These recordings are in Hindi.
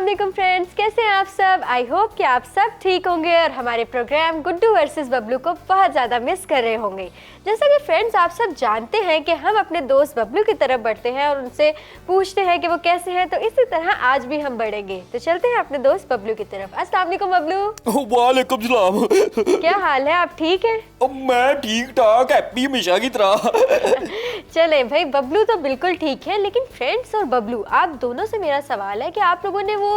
वालेकुम फ्रेंड्स, कैसे हैं आप सब। आई होप कि आप सब ठीक होंगे और हमारे प्रोग्राम गुड्डू वर्सेस बबलू को बहुत ज़्यादा मिस कर रहे होंगे। जैसा कि फ्रेंड्स आप सब जानते हैं कि हम अपने दोस्त बबलू की तरफ बढ़ते हैं और उनसे पूछते हैं कि वो कैसे हैं, तो इसी तरह आज भी हम बढ़ेंगे। तो चलते हैं अपने दोस्त बबलू की तरफ। अस्सलाम वालेकुम बबलू। वालेकुम सलाम। क्या हाल है, आप ठीक हैं? मैं ठीक ठाक हैप्पी हमेशा की तरह। चले भाई, बबलू तो बिल्कुल ठीक है, लेकिन फ्रेंड्स और बबलू आप दोनों से मेरा सवाल है कि आप लोगों ने वो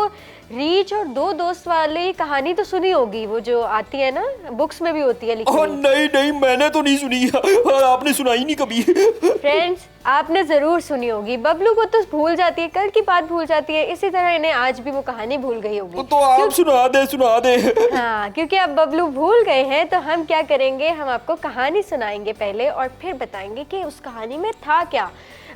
रीच और दो दोस्त वाली कहानी तो सुनी होगी, वो जो आती है ना, बुक्स में भी होती है लिखी हुई। नहीं नहीं, मैंने तो नहीं सुनी। आपने सुनाई नहीं कभी। फ्रेंड्स आपने जरूर सुनी होगी। बबलू को तो भूल जाती है, कल की बात भूल जाती है, इसी तरह इन्हें आज भी वो कहानी भूल गई होगी। तो आप सुना दे। हाँ, क्योंकि अब बबलू भूल गए हैं तो हम क्या करेंगे, हम आपको कहानी सुनाएंगे पहले और फिर बताएंगे कि उस कहानी में था क्या।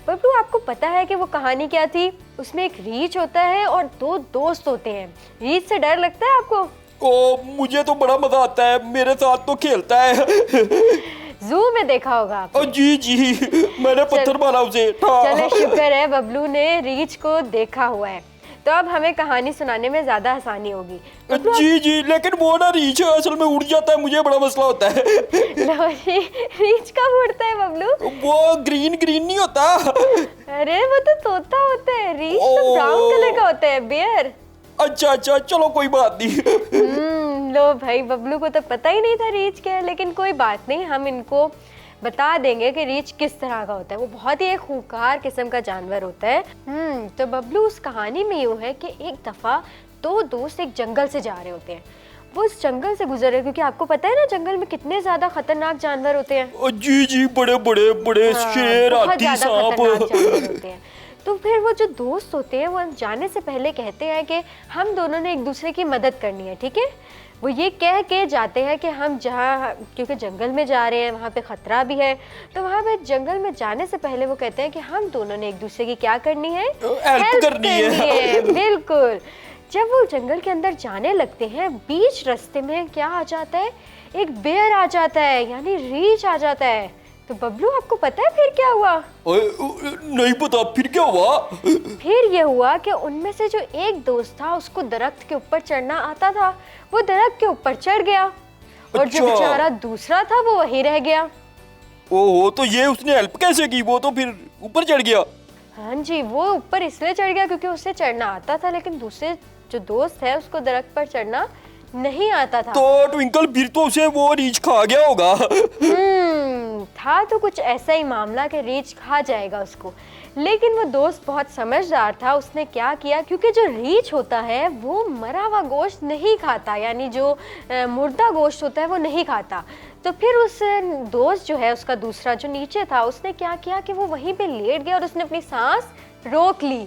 बबलू आपको पता है कि वो कहानी क्या थी? उसमें एक रीछ होता है और दो दोस्त होते हैं। रीछ से डर लगता है आपको? मुझे तो बड़ा मजा आता है, मेरे साथ तो खेलता है। जू में देखा होगा आपने। जी मैंने पत्थर मारा उसे। चले शुक्र है बबलू ने रीछ को देखा हुआ है, तो अब हमें कहानी सुनाने में ज्यादा आसानी होगी। जी, लेकिन वो ना रीछ असल में उड़ जाता है, मुझे बड़ा मसला होता है। रीछ कब उड़ता है बबलू? वो ग्रीन नहीं होता। अरे वो तो तोता होता है, रीछ तो ब्राउन कलर का होता है, बेयर। अच्छा चलो कोई बात नहीं। लो भाई, बबलू को तो पता ही नहीं था रीछ क्या है, लेकिन कोई बात नहीं, हम इनको बता देंगे कि रीछ किस तरह का होता है। वो बहुत ही एक खूंखार किस्म का जानवर होता है। तो बबलू उस कहानी में यूँ है कि एक दफा दो दोस्त एक जंगल से जा रहे होते हैं। वो उस जंगल से गुजर रहे, क्योंकि आपको पता है ना जंगल में कितने ज्यादा खतरनाक जानवर होते हैं। जी बड़े शेर, हाथी, सांप होते हैं। तो फिर वो जो दोस्त होते हैं वो जाने से पहले कहते हैं कि हम दोनों ने एक दूसरे की मदद करनी है, ठीक है। वो ये कह के जाते हैं कि हम जहाँ, क्योंकि जंगल में जा रहे हैं वहाँ पे खतरा भी है, तो वहाँ पे जंगल में जाने से पहले वो कहते हैं कि हम दोनों ने एक दूसरे की क्या करनी है, हेल्प करनी है। बिल्कुल। जब वो जंगल के अंदर जाने लगते हैं, बीच रास्ते में क्या आ जाता है, एक बेयर आ जाता है, यानी रीछ आ जाता है। तो बबलू आपको पता है फिर क्या हुआ? नहीं पता, फिर क्या हुआ? फिर ये हुआ कि उनमें से जो एक दोस्त था उसको दरख्त के ऊपर चढ़ना आता था, वो दरख्त के ऊपर चढ़ गया, और जो बेचारा दूसरा था वो वहीं रह गया। ओहो, तो ये उसने हेल्प कैसे की? वो तो फिर ऊपर चढ़ गया। हाँ जी, वो ऊपर इसलिए चढ़ गया क्योंकि उसे चढ़ना आता था, लेकिन दूसरे जो दोस्त है उसको दरख्त पर चढ़ना नहीं आता था। तो ट्विंकल, फिर तो उसे वो रीछ खा गया होगा। था तो कुछ ऐसा ही मामला कि रीछ खा जाएगा उसको, लेकिन वो दोस्त बहुत समझदार था। उसने क्या किया, क्योंकि जो रीछ होता है वो मरा हुआ गोश्त नहीं खाता, यानी जो मुर्दा गोश्त होता है वो नहीं खाता। तो फिर उस दोस्त जो है, उसका दूसरा जो नीचे था, उसने क्या किया कि वो वहीं पे लेट गया और उसने अपनी सांस रोक ली।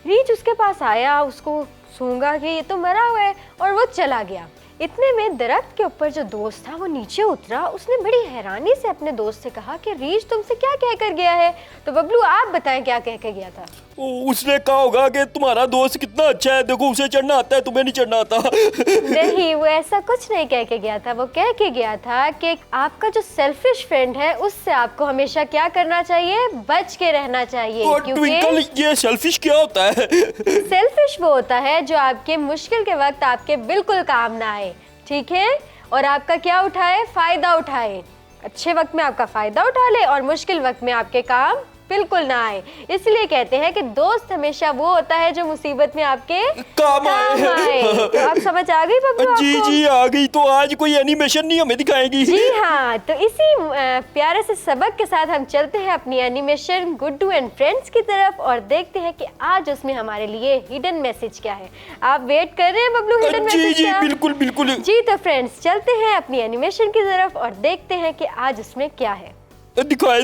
रीछ उसके पास आया, उसको सूंघा कि ये तो मरा हुआ है, और वो चला गया। इतने में दरख्त के ऊपर जो दोस्त था वो नीचे उतरा। उसने बड़ी हैरानी से अपने दोस्त से कहा कि रीछ तुमसे क्या कहकर गया है? तो बबलू आप बताएं क्या कह के गया था? उसने कहा होगा कि तुम्हारा दोस्त कितना अच्छा है, देखो उसे चढ़ना आता है, तुम्हें नहीं चढ़ना आता। नहीं, वो ऐसा कुछ नहीं कह के गया था। वो कह के गया था कि आपका जो सेल्फिश फ्रेंड है उससे आपको हमेशा क्या करना चाहिए, बच के रहना चाहिए। ट्विंकल, ये सेल्फिश क्या होता है? सेल्फिश वो होता है जो आपके मुश्किल के वक्त आपके बिल्कुल काम ना आए, ठीक है, और आपका क्या उठाए, फायदा उठाए। अच्छे वक्त में आपका फायदा उठा ले और मुश्किल वक्त में आपके काम बिल्कुल ना आए। इसलिए कहते हैं कि दोस्त हमेशा वो होता है जो मुसीबत में आपके काम आए। तो आप समझ आ गई बबलू? जी आ गई। तो आज कोई एनिमेशन नहीं हमें दिखाएगी? जी हाँ, तो इसी प्यारे से सबक के साथ हम चलते हैं अपनी एनिमेशन गुड्डू एंड फ्रेंड्स की तरफ और देखते हैं कि आज उसमें हमारे लिए हिडन मैसेज क्या है। आप वेट कर रहे हैं बबलू हिडन मैसेज? जी बिल्कुल। जी तो फ्रेंड्स चलते हैं अपनी एनिमेशन की तरफ और देखते हैं कि आज उसमें क्या है। दिखाए।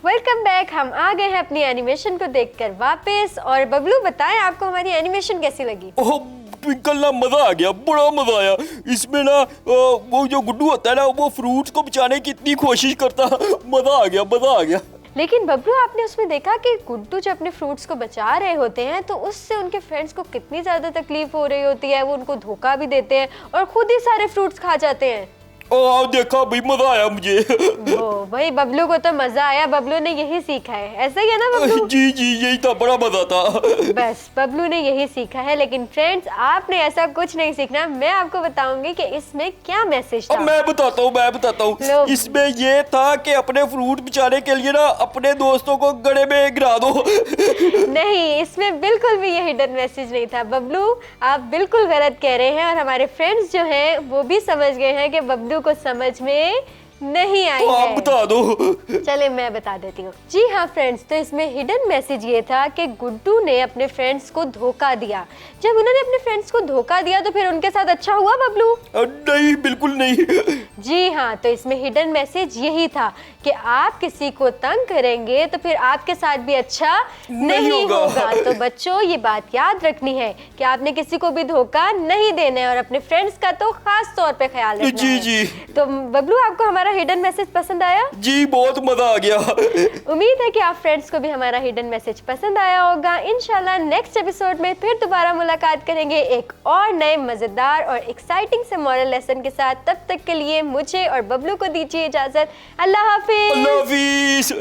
Welcome back. हम आ गए हैं अपनी एनिमेशन को देखकर वापस। और बबलू बताएं, आपको हमारी एनिमेशन कैसी लगी? ओह ट्विंकल ना, मजा आ गया, बड़ा मजा आया इसमें ना। वो जो गुड्डू होता है ना, वो फ्रूट्स को बचाने की इतनी कोशिश करता, मजा आ गया, मजा आ गया। लेकिन बबलू, आपने उसमें देखा कि गुड्डू जब अपने फ्रूट्स को बचा रहे होते हैं तो उससे उनके फ्रेंड्स को कितनी ज्यादा तकलीफ हो रही होती है। वो उनको धोखा भी देते हैं और खुद ही सारे फ्रूट्स खा जाते हैं। ओ देखा भाई, मजा आया मुझे। ओ भाई, बबलू को तो मजा आया। बबलू ने यही सीखा है, ऐसा ही है ना बबलू? जी जी, यही था, बड़ा मजा था। बस बबलू ने यही सीखा है। लेकिन फ्रेंड्स, आपने ऐसा कुछ नहीं सीखना। मैं आपको बताऊंगी कि इसमें क्या मैसेज था। अब मैं बताता हूँ। लो। इसमें ये था कि अपने फ्रूट बचाने के लिए ना अपने दोस्तों को गड़े में गिरा दो। नहीं, इसमें बिल्कुल भी ये हिडन मैसेज नहीं था बबलू। आप बिल्कुल गलत कह रहे हैं और हमारे फ्रेंड्स जो हैं वो भी समझ गए हैं कि बबलू को समझ में नहीं आई तो आप है। बता दो। चले मैं बता देती हूँ। जी हाँ फ्रेंड्स, तो इसमें हिडन मैसेज ये था कि गुड्डू ने अपने फ्रेंड्स को धोखा दिया। जब उन्होंने अपने फ्रेंड्स को धोखा दिया तो फिर उनके साथ अच्छा हुआ बबलू? नहीं, बिल्कुल नहीं। जी हाँ, तो इसमें हिडन मैसेज यही था कि आप किसी को तंग करेंगे तो फिर आपके साथ भी अच्छा नहीं होगा। तो बच्चों, ये बात याद रखनी है कि आपने किसी को भी धोखा नहीं देना है और अपने फ्रेंड्स का तो खास तौर पे ख्याल रखना जी है। जी। तो बबलू, आपको हमारा हिडन मैसेज पसंद आया? जी, बहुत मजा आ गया। उम्मीद है कि आप फ्रेंड्स को भी हमारा हिडन मैसेज पसंद आया होगा। इंशाल्लाह नेक्स्ट एपिसोड में फिर दोबारा मुलाकात करेंगे एक और नए मजेदार और एक्साइटिंग से मॉरल लेसन के साथ। तब तक के लिए मुझे और बबलू को दीजिए इजाजत। अल्लाह हाफिज। अल्लाह हाफिज।